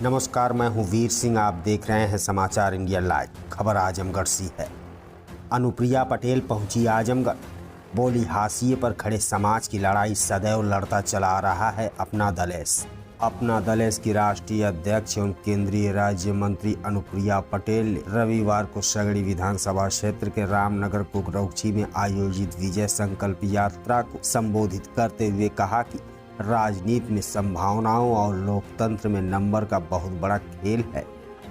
नमस्कार, मैं हूं वीर सिंह। आप देख रहे हैं समाचार इंडिया लाइव। खबर आजमगढ़ से है। अनुप्रिया पटेल पहुंची आजमगढ़, बोली हाशिए पर खड़े समाज की लड़ाई सदैव लड़ता चला आ रहा है अपना दलेस। अपना दलेस की राष्ट्रीय अध्यक्ष एवं केंद्रीय राज्य मंत्री अनुप्रिया पटेल ने रविवार को सगड़ी विधानसभा क्षेत्र के रामनगर कुकरौची में आयोजित विजय संकल्प यात्रा को संबोधित करते हुए कहा कि राजनीति में संभावनाओं और लोकतंत्र में नंबर का बहुत बड़ा खेल है।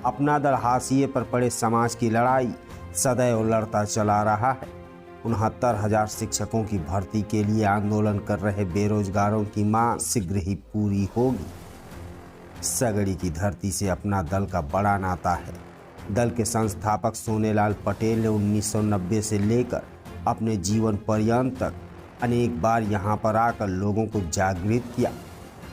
अपना दल हाशिए पर पड़े समाज की लड़ाई सदैव लड़ता चला रहा है। 69,000 शिक्षकों की भर्ती के लिए आंदोलन कर रहे बेरोजगारों की मांग शीघ्र ही पूरी होगी। सगड़ी की धरती से अपना दल का बड़ा नाता है। दल के संस्थापक सोनेलाल पटेल ने 1990 से लेकर अपने जीवन पर्यंत तक अनेक बार यहां पर आकर लोगों को जागृत किया।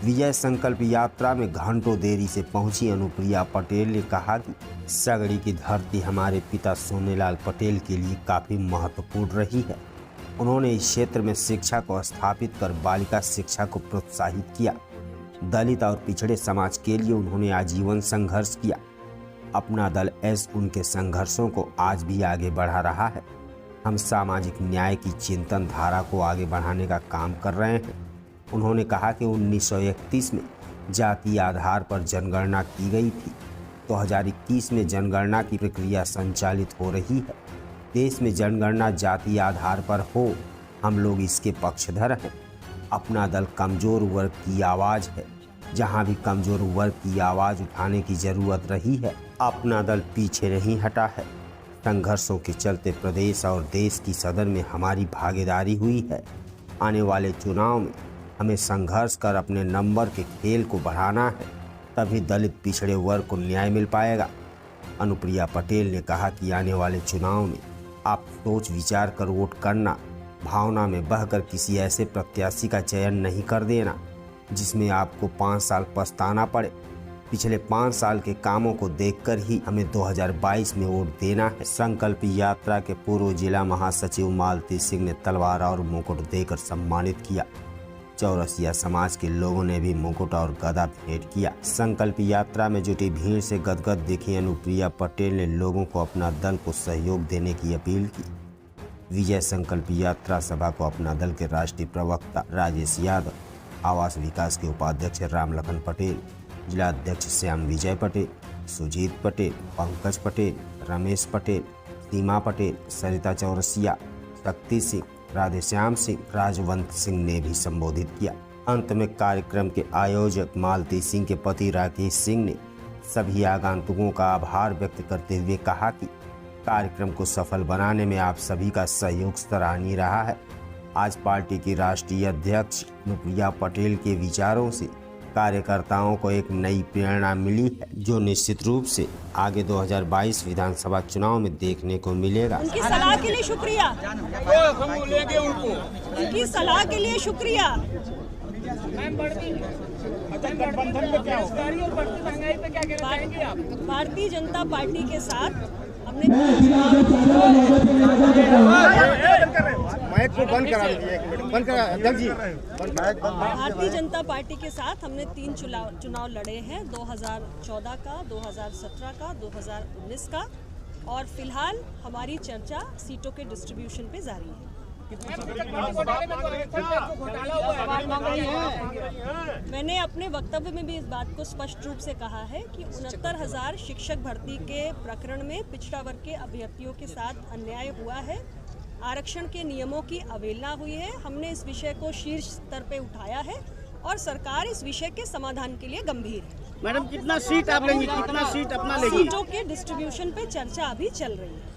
विजय संकल्प यात्रा में घंटों देरी से पहुंची अनुप्रिया पटेल ने कहा कि सगड़ी की धरती हमारे पिता सोनेलाल पटेल के लिए काफ़ी महत्वपूर्ण रही है। उन्होंने इस क्षेत्र में शिक्षा को स्थापित कर बालिका शिक्षा को प्रोत्साहित किया। दलित और पिछड़े समाज के लिए उन्होंने आजीवन संघर्ष किया। अपना दल उनके संघर्षों को आज भी आगे बढ़ा रहा है। हम सामाजिक न्याय की चिंतन धारा को आगे बढ़ाने का काम कर रहे हैं। उन्होंने कहा कि 1931 में जातीय आधार पर जनगणना की गई थी। 2021 में जनगणना की प्रक्रिया संचालित हो रही है। देश में जनगणना जातीय आधार पर हो, हम लोग इसके पक्षधर हैं। अपना दल कमजोर वर्ग की आवाज़ है। जहां भी कमजोर वर्ग की आवाज़ उठाने की जरूरत रही है, अपना दल पीछे नहीं हटा है। संघर्षों के चलते प्रदेश और देश की सदन में हमारी भागीदारी हुई है। आने वाले चुनाव में हमें संघर्ष कर अपने नंबर के खेल को बढ़ाना है, तभी दलित पिछड़े वर्ग को न्याय मिल पाएगा। अनुप्रिया पटेल ने कहा कि आने वाले चुनाव में आप सोच विचार कर वोट करना, भावना में बहकर किसी ऐसे प्रत्याशी का चयन नहीं कर देना जिसमें आपको 5 साल पछताना पड़े। पिछले 5 साल के कामों को देखकर ही हमें 2022 में वोट देना है। संकल्प यात्रा के पूर्व जिला महासचिव मालती सिंह ने तलवार और मुकुट देकर सम्मानित किया। चौरसिया समाज के लोगों ने भी मुकुट और गदा भेंट किया। संकल्प यात्रा में जुटी भीड़ से गदगद दिखी अनुप्रिया पटेल ने लोगों को अपना दल को सहयोग देने की अपील की। विजय संकल्प यात्रा सभा को अपना दल के राष्ट्रीय प्रवक्ता राजेश यादव, आवास विकास के उपाध्यक्ष रामलखन पटेल, जिला अध्यक्ष श्याम विजय पटेल, सुजीत पटेल, पंकज पटेल, रमेश पटेल, सीमा पटेल, सरिता चौरसिया, शक्ति सिंह, राधेश्याम सिंह, राजवंत सिंह ने भी संबोधित किया। अंत में कार्यक्रम के आयोजक मालती सिंह के पति राकेश सिंह ने सभी आगंतुकों का आभार व्यक्त करते हुए कहा कि कार्यक्रम को सफल बनाने में आप सभी का सहयोग सराहनीय रहा है। आज पार्टी की राष्ट्रीय अध्यक्ष अनुप्रिया पटेल के विचारों से कार्यकर्ताओं को एक नई प्रेरणा मिली है, जो निश्चित रूप से आगे 2022 विधानसभा चुनाव में देखने को मिलेगा। उनकी सलाह के लिए शुक्रिया। उनकी सलाह के लिए शुक्रिया। भारतीय जनता पार्टी के साथ हमने भारतीय जनता पार्टी के साथ हमने 3 चुनाव लड़े हैं, 2014 का, 2017 का, 2019 का, और फिलहाल हमारी चर्चा सीटों के डिस्ट्रीब्यूशन पे जारी है। मैंने अपने वक्तव्य में भी इस बात को स्पष्ट रूप से कहा है कि 69,000 शिक्षक भर्ती के प्रकरण में पिछड़ा वर्ग के अभ्यर्थियों के साथ अन्याय हुआ है। आरक्षण के नियमों की अवहेलना हुई है। हमने इस विषय को शीर्ष स्तर पे उठाया है और सरकार इस विषय के समाधान के लिए गंभीर है। मैडम, कितना सीट आप लेंगी? कितना सीट अपना लेंगी? सीटों के डिस्ट्रीब्यूशन पे चर्चा अभी चल रही है।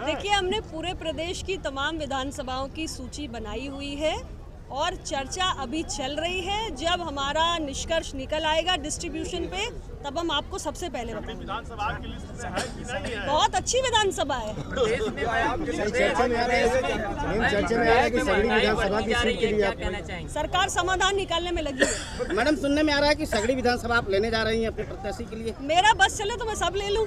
देखिए, हमने पूरे प्रदेश की तमाम विधानसभाओं की सूची बनाई हुई है और चर्चा अभी चल रही है। जब हमारा निष्कर्ष निकल आएगा डिस्ट्रीब्यूशन पे, तब हम आपको सबसे पहले बताएंगे। बहुत अच्छी विधानसभा है। सरकार समाधान निकालने में लगी है। मैडम, सुनने में आ रहा है कि सगड़ी विधानसभा आप लेने जा रही हैं अपने प्रत्याशी के लिए। मेरा बस चले तो मैं सब ले लूं।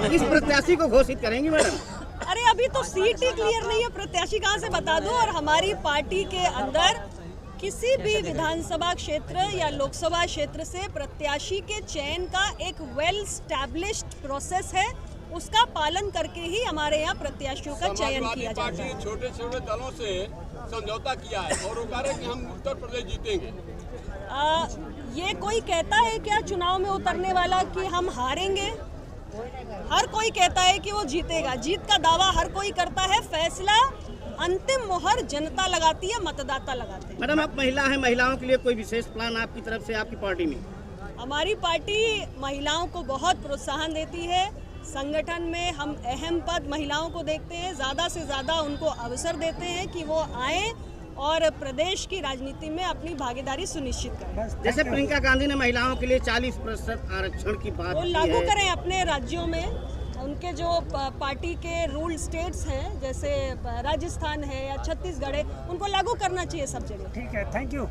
किस प्रत्याशी को घोषित करेंगी मैडम? अरे अभी तो सीट ही क्लियर नहीं है, प्रत्याशी कहाँ से बता दो। और हमारी पार्टी के अंदर किसी भी विधानसभा क्षेत्र या लोकसभा क्षेत्र से प्रत्याशी के चयन का एक वेल स्टैब्लिश्ड प्रोसेस है, उसका पालन करके ही हमारे यहाँ प्रत्याशियों का चयन किया जाता है। छोटे छोटे दलों से समझौता किया है और वो कह रहे हैं कि हम उत्तर प्रदेश जीतेंगे। ये कोई कहता है क्या चुनाव में उतरने वाला कि हम हारेंगे? हर कोई कहता है कि वो जीतेगा, जीत का दावा हर कोई करता है, फैसला अंतिम मोहर जनता लगाती है, मतदाता लगाते हैं। मैडम आप महिला हैं, महिलाओं के लिए कोई विशेष प्लान आपकी तरफ से आपकी पार्टी में? हमारी पार्टी महिलाओं को बहुत प्रोत्साहन देती है। संगठन में हम अहम पद महिलाओं को देखते हैं, ज़्यादा से ज़्यादा उनको अवसर देते हैं कि वो आएँ और प्रदेश की राजनीति में अपनी भागीदारी सुनिश्चित करें। जैसे प्रियंका गांधी ने महिलाओं के लिए 40% आरक्षण की बात वो की लागू है। करें अपने राज्यों में, उनके जो पार्टी के रूल स्टेट्स हैं जैसे राजस्थान है या छत्तीसगढ़ है, उनको लागू करना चाहिए सब जगह। ठीक है, थैंक यू।